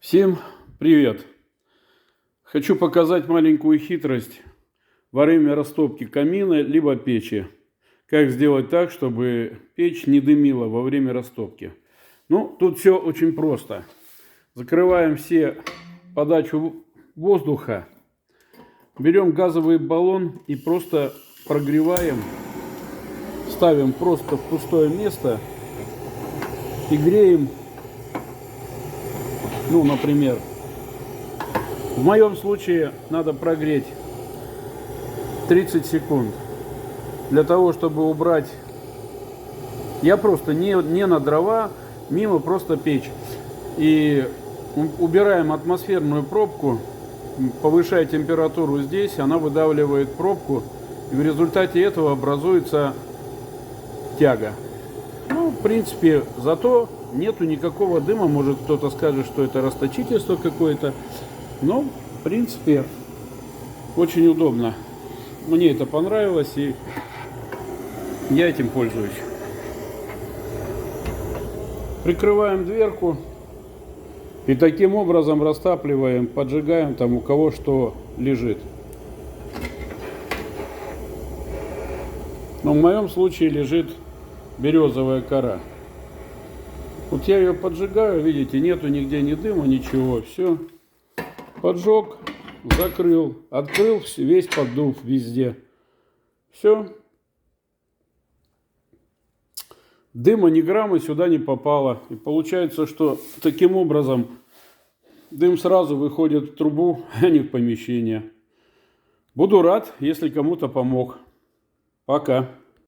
Всем привет! Хочу показать маленькую хитрость во время растопки камина либо печи. Как сделать так, чтобы печь не дымила во время растопки. Ну, тут все очень просто. Закрываем все подачу воздуха. Берем газовый баллон и просто прогреваем. Ставим просто в пустое место и греем. Ну, например, в моем случае надо прогреть 30 секунд. Для того, чтобы убрать... Я просто не на дрова, мимо просто печь. И убираем атмосферную пробку, повышая температуру здесь, она выдавливает пробку. И в результате этого образуется тяга. Ну, в принципе, зато нету никакого дыма. Может, кто-то скажет, что это расточительство какое-то. Но, в принципе, очень удобно. Мне это понравилось, и я этим пользуюсь. Прикрываем дверку. И таким образом растапливаем, поджигаем там у кого что лежит. Но в моем случае лежит березовая кора. Вот я ее поджигаю, видите, нету нигде ни дыма, ничего. Все. Поджег, закрыл, открыл, весь поддув везде. Все. Дыма ни грамма сюда не попало. И получается, что таким образом дым сразу выходит в трубу, а не в помещение. Буду рад, если кому-то помог. Пока.